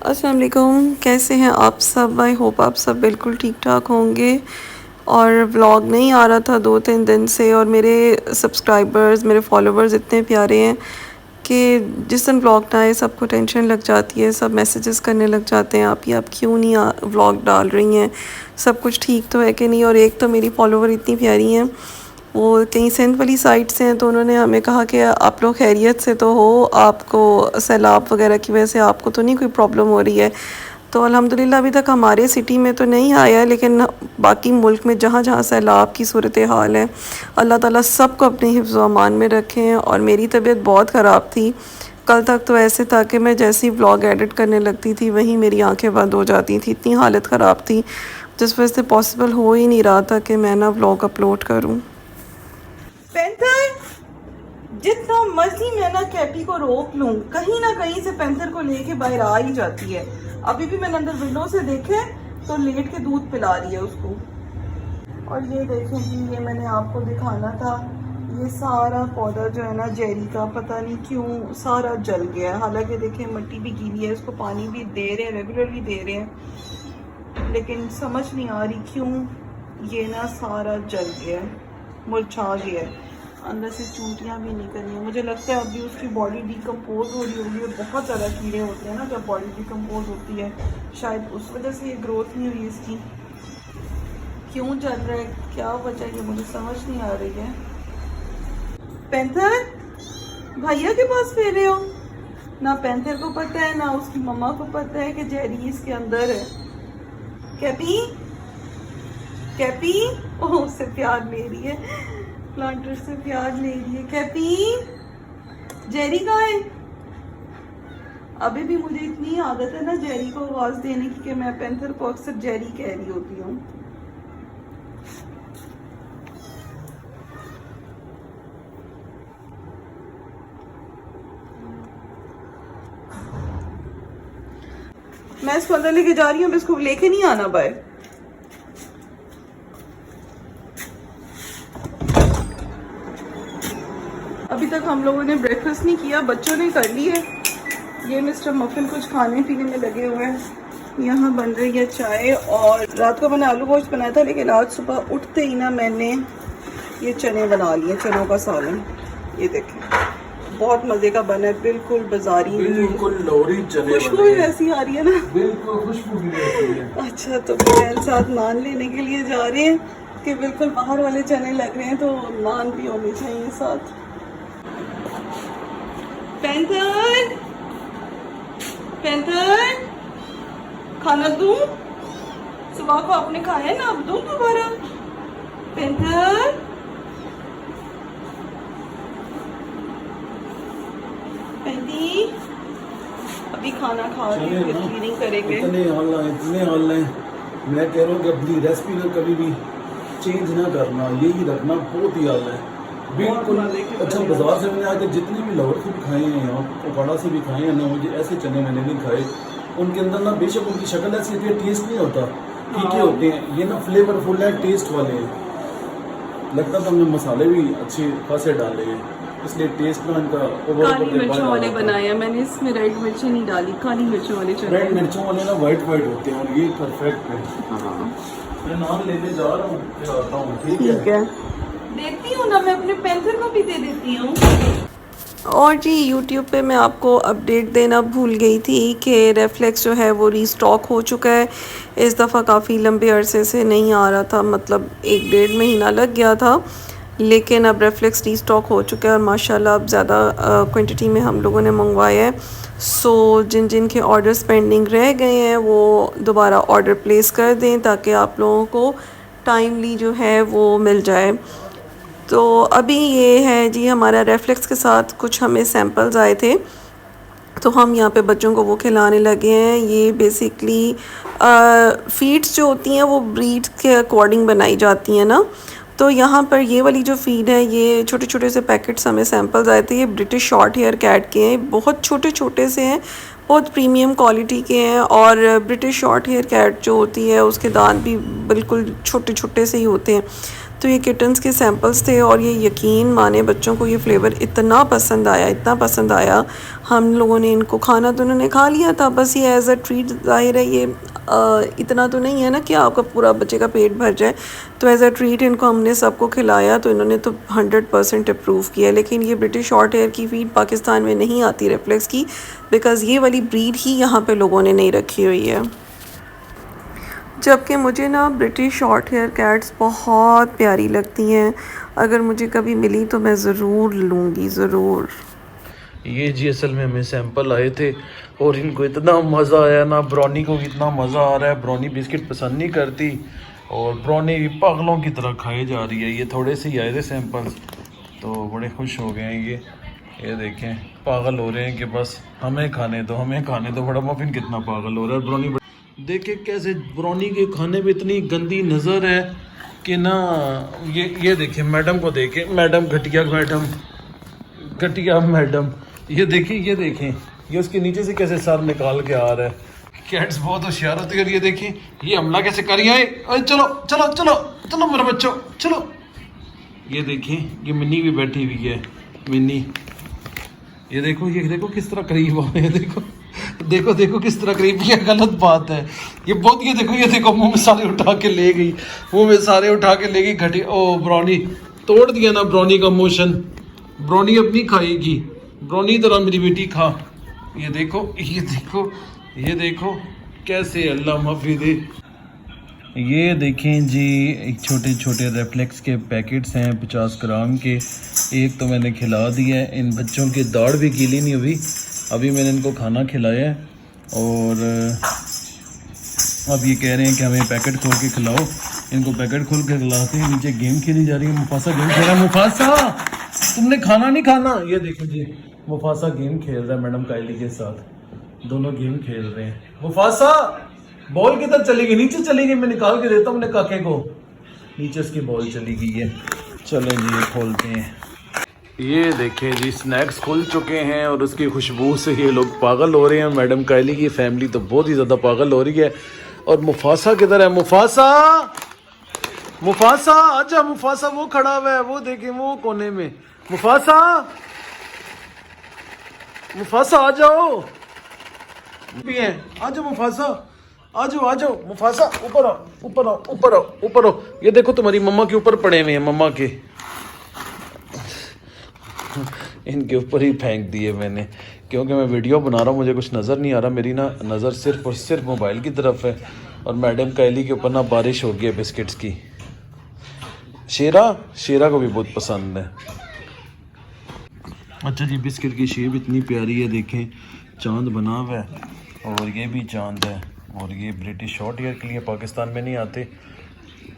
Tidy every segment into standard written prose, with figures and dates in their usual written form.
अस्सलाम वालेकुम, कैसे हैं आप सब। आई होप आप सब बिल्कुल ठीक ठाक होंगे। और व्लॉग नहीं आ रहा था 2-3 दिन से, और मेरे सब्सक्राइबर्स, मेरे फॉलोवर्स इतने प्यारे हैं कि जिस दिन व्लॉग ना आए सबको टेंशन लग जाती है। सब मैसेजेस करने लग जाते हैं, आप क्यों नहीं व्लॉग डाल रही हैं, सब कुछ ठीक तो है कि नहीं। और एक तो मेरी फॉलोवर इतनी प्यारी हैं, वो कहीं सिंध वाली साइड से हैं, तो उन्होंने हमें कहा कि आप लोग खैरियत से तो हो, आपको सैलाब वगैरह की वजह से आपको तो नहीं कोई प्रॉब्लम हो रही है। तो अल्हम्दुलिल्लाह अभी तक हमारे सिटी में तो नहीं आया है, लेकिन बाकी मुल्क में जहाँ जहाँ सैलाब की सूरत हाल है, अल्लाह ताला सबको अपने हिफ्ज़ व अमान में रखें। और मेरी तबीयत बहुत ख़राब थी, कल तक तो ऐसे था कि मैं जैसे ही व्लॉग एडिट करने लगती थी वहीं मेरी आंखें बंद हो जाती थी, इतनी हालत ख़राब थी, जिस वजह से पॉसिबल हो ही नहीं रहा था कि मैं ना व्लॉग अपलोड करूँ। पेंथर, जितना मर्जी मैं ना कैपी को रोक लूं, कहीं ना कहीं से पेंथर को लेके बाहर आ ही जाती है। अभी भी मैंने अंदर विंडो से देखे तो लेट के दूध पिला रही है उसको। और ये देखें जी, ये मैंने आपको दिखाना था, ये सारा पौधा जो है ना जेरी का, पता नहीं क्यों सारा जल गया है। हालांकि देखें मिट्टी भी गीली है, इसको पानी भी दे रहे हैं, रेगुलरली दे रहे हैं, लेकिन समझ नहीं आ रही क्यों ये ना सारा जल गया है, मुरझा गया है। अंदर से चूंटियाँ भी निकल रही हैं। मुझे लगता है अभी उसकी बॉडी डिकम्पोज हो रही होगी, बहुत ज़्यादा कीड़े होते हैं ना जब बॉडी डिकम्पोज होती है, शायद उस वजह से ये ग्रोथ नहीं हुई इसकी। क्यों जल रहा है, क्या वजह, ये मुझे समझ नहीं आ रही है। पेंथर, भैया के पास फेरे हो ना, पेंथर को पता है ना उसकी मम्मा को पता है कि जेरी इसके अंदर है। कैपी, कैपी, ओह उससे प्यार ले रही है, प्लांटर से प्यार ले रही है। कैपी, जेरी कहाँ है। अभी भी मुझे इतनी आदत है ना जेरी को आवाज देने की कि मैं पेंथर को अक्सर जेरी कह रही होती हूँ। मैं इसको अंदर लेके जा रही हूँ, इसको लेके नहीं आना बाहर। अभी तक हम लोगों ने ब्रेकफास्ट नहीं किया, बच्चों ने कर ली है। ये मिस्टर मफिन कुछ खाने पीने में लगे हुए हैं। यहाँ बन रही है चाय, और रात को मैंने आलू गोश्त बनाया था, लेकिन आज सुबह उठते ही ना मैंने ये चने बना लिए, चनों का सालन। ये देखें बहुत मज़े का बना है, बिल्कुल बाजारी, बिल्कुल लोरी चने, खुशबू भी ऐसी आ रही है ना, बिल्कुल खुशबू भी ऐसी है। अच्छा, तो फिर साथ नान लेने के लिए जा रहे हैं कि बिल्कुल बाहर वाले चने लग रहे हैं, तो नान भी होनी चाहिए साथ। पेंथर, पेंथर, खाना दूं? सुबह को आपने खाया है ना, अब दूं दोबारा? पेंथर, पेंटी, अभी खाना खा के फिर क्लीनिंग करेंगे। इतने ऑनलाइन मैं कह रहा हूँ कि अपनी रेसिपी ना कभी भी चेंज ना करना, यही रखना, बहुत ही आला है बिल्कुल। अच्छा, बाजार से मैंने आज तक जितने भी लाहौर से भी खाए हैं, यहाँ पकौड़ा से भी खाए हैं ना, मुझे ऐसे चने मैंने नहीं खाए। उनके अंदर ना बेशक उनकी शक्ल ऐसी होती है, टेस्ट नहीं होता, फीके होते हैं। ये ना फ्लेवरफुल है, टेस्ट वाले हैं। लगता था हमने मसाले भी अच्छे खासे डाले हैं, इसलिए टेस्ट ना इनका काली मिर्चों वाले बनाए हैं मैंने, इसमें रेड मिर्ची नहीं डाली, काली मिर्चों वाले चने। रेड मिर्चों वाले ना वाइट होते हैं, और ये परफेक्ट है। हाँ, मैं नान लेने जा रहा हूँ, फिर आता हूँ। ठीक है, देती हूँ ना, मैं अपने पेंथर को भी दे देती हूँ। और जी यूट्यूब पे मैं आपको अपडेट देना भूल गई थी कि रेफ्लेक्स जो है वो रीस्टॉक हो चुका है। इस दफ़ा काफ़ी लंबे अरसे से नहीं आ रहा था, मतलब 1-1.5 महीना लग गया था, लेकिन अब रेफ्लेक्स रीस्टॉक हो चुका है, और माशाल्लाह अब ज़्यादा क्वांटिटी में हम लोगों ने मंगवाया है। सो जिन जिन के ऑर्डर्स पेंडिंग रह गए हैं वो दोबारा ऑर्डर प्लेस कर दें, ताकि आप लोगों को टाइमली जो है वो मिल जाए। तो अभी ये है जी, हमारा रेफ्लेक्स के साथ कुछ हमें सैम्पल्स आए थे, तो हम यहाँ पे बच्चों को वो खिलाने लगे हैं। ये बेसिकली फीड्स जो होती हैं वो ब्रीड के अकॉर्डिंग बनाई जाती हैं ना, तो यहाँ पर ये वाली जो फीड है, ये छोटे छोटे से पैकेट्स हमें सैम्पल्स आए थे। ये ब्रिटिश शॉर्ट हेयर कैट के हैं, बहुत छोटे छोटे से हैं, बहुत प्रीमियम क्वालिटी के हैं। और ब्रिटिश शॉर्ट हेयर कैट जो होती है उसके दांत भी बिल्कुल छोटे छोटे से ही होते हैं। तो ये किटन्स के सैम्पल्स थे और ये यकीन माने बच्चों को ये फ्लेवर इतना पसंद आया, इतना पसंद आया। हम लोगों ने इनको खाना तो उन्होंने खा लिया था, बस ये एज़ अ ट्रीट, ज़ाहिर है ये इतना तो नहीं है ना कि आपका पूरा बच्चे का पेट भर जाए, तो एज़ अ ट्रीट इनको हमने सबको खिलाया, तो इन्होंने तो 100% अप्रूव किया। लेकिन ये ब्रिटिश शॉर्ट हेयर की फीड पाकिस्तान में नहीं आती रेफ्लेक्स की, बिकॉज़ ये वाली ब्रीड ही यहाँ पे लोगों ने नहीं रखी हुई है। जबकि मुझे ना ब्रिटिश शॉर्ट हेयर कैट्स बहुत प्यारी लगती हैं, अगर मुझे कभी मिली तो मैं ज़रूर लूँगी, ज़रूर। ये जी असल में हमें सैंपल आए थे और इनको इतना मज़ा आया ना, ब्राउनी को इतना मज़ा आ रहा है। ब्राउनी बिस्किट पसंद नहीं करती और ब्राउनी भी पागलों की तरह खाई जा रही है। ये थोड़े से ही आए थे सैंपल्स तो बड़े खुश हो गए हैं। ये देखें, पागल हो रहे हैं कि बस हमें खाने दो, हमें खाने दो। बड़ा मफिन कितना पागल हो रहा है। ब्राउनी देखे कैसे ब्राउनी के खाने पे इतनी गंदी नज़र है कि ना, ये देखें, मैडम को देखें, मैडम घटिया मैडम, ये देखें ये उसके नीचे से कैसे सर निकाल के आ रहा है। कैट्स बहुत होशियार होती है। और ये देखें ये हमला कैसे कर रही है। चलो चलो चलो चलो मेरे बच्चों चलो। ये देखें ये मिन्नी भी बैठी हुई है, मिन्नी। ये देखो किस तरह करीब आ रहे हैं। देखो किस तरह करीब। ये गलत बात है ये बहुत। ये देखो मुंह में सारे उठा के ले गई, घटी। ओ ब्राउनी तोड़ दिया ना ब्राउनी का मोशन। ब्राउनी अपनी खाएगी, ब्राउनी तरह मेरी बेटी खा। ये देखो कैसे अल्लाह माफी दे। ये देखें जी, एक छोटे छोटे रेफ्लेक्स के पैकेट्स हैं 50 ग्राम के। एक तो मैंने खिला दिया है। इन बच्चों की दाढ़ भी गीली नहीं हुई, अभी मैंने इनको खाना खिलाया है। और अब ये कह रहे हैं कि हमें पैकेट खोल के खिलाओ। इनको पैकेट खोल के खिलाते हैं। नीचे गेम खेली जा रही है, मुफासा गेम खेल रहा है। मुफासा तुमने खाना नहीं खाना। ये देखो जी, मुफासा गेम खेल रहा है मैडम कायली के साथ, दोनों गेम खेल रहे हैं। मुफासा बॉल किधर चली गई? नीचे चली गई। मैं निकाल के देता हूँ अपने काके को, नीचे उसकी बॉल चली गई है। चलें जी ये खोलते हैं। ये देखें जी, स्नैक्स खुल चुके हैं और उसकी खुशबू से ये लोग पागल हो रहे हैं। मैडम कायली की फैमिली तो बहुत ही ज़्यादा पागल हो रही है। और मुफासा किधर है? मुफासा आजा। मुफासा वो खड़ा हुआ है, वो देखें वो कोने में। मुफासा आ जाओ, आ जाओ मुफासा, आ जाओ मुफासा, ऊपर आओ। ये देखो तुम्हारी मम्मा के ऊपर पड़े हुए हैं, मम्मा के इनके ऊपर ही फेंक दिए मैंने, क्योंकि मैं वीडियो बना रहा हूँ, मुझे कुछ नज़र नहीं आ रहा। मेरी ना नज़र सिर्फ और सिर्फ मोबाइल की तरफ है। और मैडम कायली के ऊपर ना बारिश हो गई है बिस्किट्स की। शेरा को भी बहुत पसंद है। अच्छा जी, बिस्किट की शेप इतनी प्यारी है, देखें चांद बना हुआ है और ये भी चांद है। और ये ब्रिटिश शॉर्ट हेयर के लिए पाकिस्तान में नहीं आते,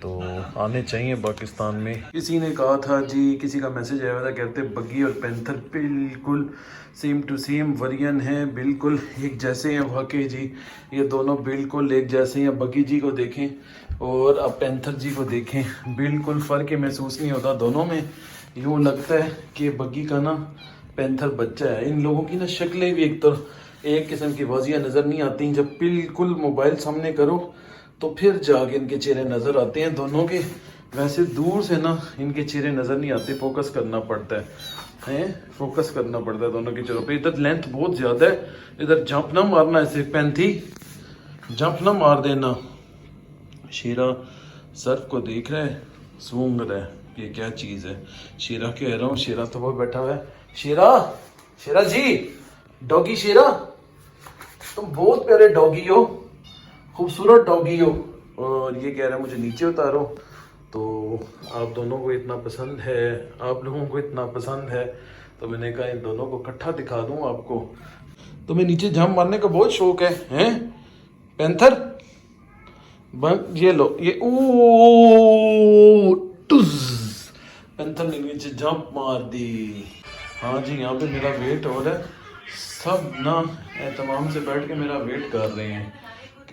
तो आने चाहिए पाकिस्तान में। किसी ने कहा था जी, किसी का मैसेज आया था, कहते बग्गी और पैंथर बिल्कुल सेम टू सेम वेरिएंट हैं, बिल्कुल एक जैसे हैं। वाकई जी ये दोनों बिल्कुल एक जैसे हैं। बग्गी जी को देखें और अब पैंथर जी को देखें, बिल्कुल फ़र्क महसूस नहीं होता दोनों में। यूँ लगता है कि बग्गी का ना पैंथर बच्चा है। इन लोगों की ना शक्लें भी एक किस्म की वाजियाँ नज़र नहीं आती। जब बिल्कुल मोबाइल सामने करो तो फिर जाके इनके चेहरे नज़र आते हैं दोनों के। वैसे दूर से ना इनके चेहरे नज़र नहीं आते, फोकस करना पड़ता है, फोकस करना पड़ता है दोनों के चेहरों पे। इधर लेंथ बहुत ज़्यादा है, इधर जंप ना मारना, ऐसे पैंथी जंप ना मार देना। शेरा सर्फ को देख रहा है, सूंघ रहा है, ये क्या चीज़ है। शेरा कह रहा हूँ, शेरा तो वो बैठा हुआ है। शेरा जी, डॉगी शेरा, तुम बहुत प्यारे डॉगी हो, खूबसूरत डॉगी हो। और ये कह रहा है मुझे नीचे उतारो। तो आप दोनों को इतना पसंद है, आप लोगों को इतना पसंद है, तो मैंने कहा इन दोनों को इकट्ठा दिखा दूं आपको। तुम्हें नीचे जंप मारने का बहुत शौक है पैंथर? ये लो, ये पैंथर ने नीचे जंप मार दी। हाँ जी, यहाँ पे मेरा वेट हो रहा है, सब ना तमाम से बैठ के मेरा वेट कर रहे हैं।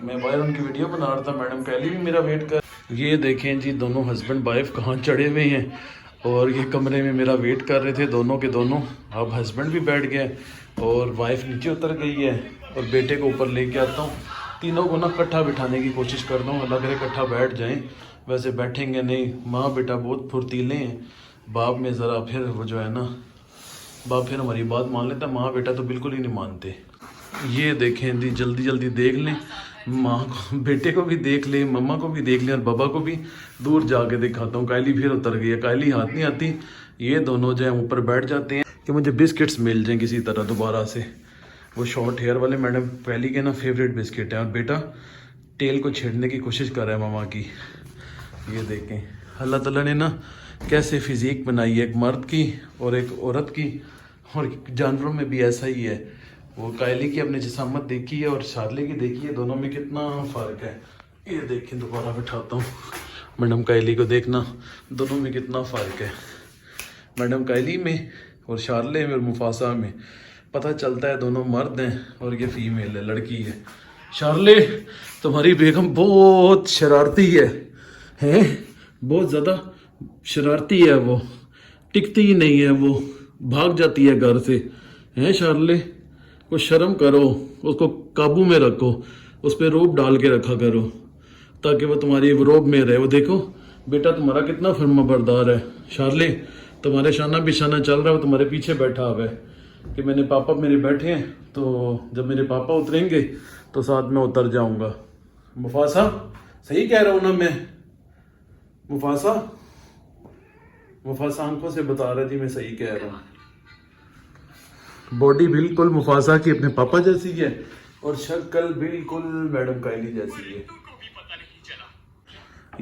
मैं बाहर उनकी वीडियो बना रहा था, मैडम कायली भी मेरा वेट कर। ये देखें जी, दोनों हस्बैंड वाइफ कहाँ चढ़े हुए हैं और ये कमरे में मेरा वेट कर रहे थे दोनों के दोनों। अब हस्बैंड भी बैठ गए और वाइफ नीचे उतर गई है और बेटे को ऊपर लेके आता हूँ। तीनों को ना इकट्ठा बिठाने की कोशिश करता हूँ, लग रहा है इकट्ठा बैठ जाएं, वैसे बैठेंगे नहीं। माँ बेटा बहुत फुर्तीले हैं, बाप में ज़रा फिर वो जो है ना, बाप फिर हमारी बात मान लेता है, माँ बेटा तो बिल्कुल ही नहीं मानते। ये देखें दी, जल्दी जल्दी देख लें, माँ को बेटे को भी देख लें, मम्मा को भी देख लें और बाबा को भी। दूर जाके दिखाता हूँ, कायली फिर उतर गई है, कायली हाथ नहीं आती। ये दोनों जो है ऊपर बैठ जाते हैं कि मुझे बिस्किट्स मिल जाएं किसी तरह दोबारा से। वो शॉर्ट हेयर वाले मैडम पहली के ना फेवरेट बिस्किट है, और बेटा टेल को छेड़ने की कोशिश कर रहा है मामा की। ये देखें अल्लाह ताला ने ना कैसे फिजिक बनाई है, एक मर्द की और एक औरत की, और जानवरों में भी ऐसा ही है। वो कायली की अपनी जिसामत देखी है और शार्ले की देखी है, दोनों में कितना फ़र्क है। ये देखें दोबारा बिठाता हूँ, मैडम कायली को देखना, दोनों में कितना फ़र्क है। मैडम कायली में और शार्ले में और मुफासा में पता चलता है दोनों मर्द हैं और ये फीमेल है, लड़की है। शार्ले तुम्हारी बेगम बहुत शरारती है बहुत ज़्यादा शरारती है, वो टिकती ही नहीं है, वो भाग जाती है घर से। हैं शार्ले, कुछ शर्म करो, उसको काबू में रखो, उस पर रोब डाल के रखा करो ताकि वो तुम्हारी रोब में रहे। वो देखो बेटा तुम्हारा कितना फर्माबरदार है। शार्ले तुम्हारे शाना बिशाना चल रहा है, वो तुम्हारे पीछे बैठा हुआ है कि मैंने पापा मेरे बैठे हैं, तो जब मेरे पापा उतरेंगे तो साथ में उतर जाऊंगा। मुफासा सही कह रहा हूं ना मैं? मुफासा आंखों से बता रहा जी मैं सही कह रहा हूँ। बॉडी बिल्कुल मुफासा की अपने पापा जैसी है और शक्ल बिल्कुल मैडम कायली जैसी है।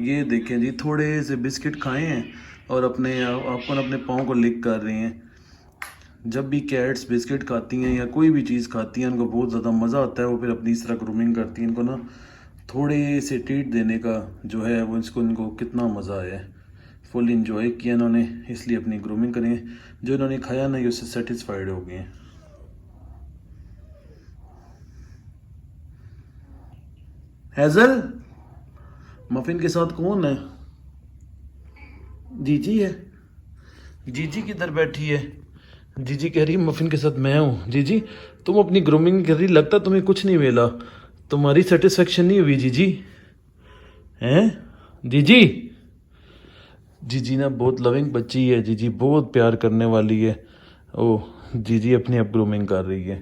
ये देखें जी थोड़े से बिस्किट खाए हैं और अपने आपको अपने पाँव को लिक कर रही हैं। जब भी कैट्स बिस्किट खाती हैं या कोई भी चीज़ खाती हैं उनको बहुत ज़्यादा मज़ा आता है, वो फिर अपनी इस तरह ग्रूमिंग करती हैं। इनको ना थोड़े से ट्रीट देने का जो है वो इनको कितना मज़ा आया है, फुल इंजॉय किया इन्होंने, इसलिए अपनी ग्रूमिंग करें। जो इन्होंने खाया ना ये उससे सेटिस्फाइड हो गए हैं। हैजल मफिन के साथ कौन है? जीजी है। जीजी किधर बैठी है? जीजी कह रही मफिन के साथ मैं हूँ। जीजी तुम अपनी ग्रूमिंग कर रही, लगता तुम्हें कुछ नहीं मिला, तुम्हारी सेटिस्फेक्शन नहीं हुई जीजी हैं? जीजी जीजी ना बहुत लविंग बच्ची है, जीजी बहुत प्यार करने वाली है। ओह जीजी अपनी अब ग्रूमिंग कर रही है।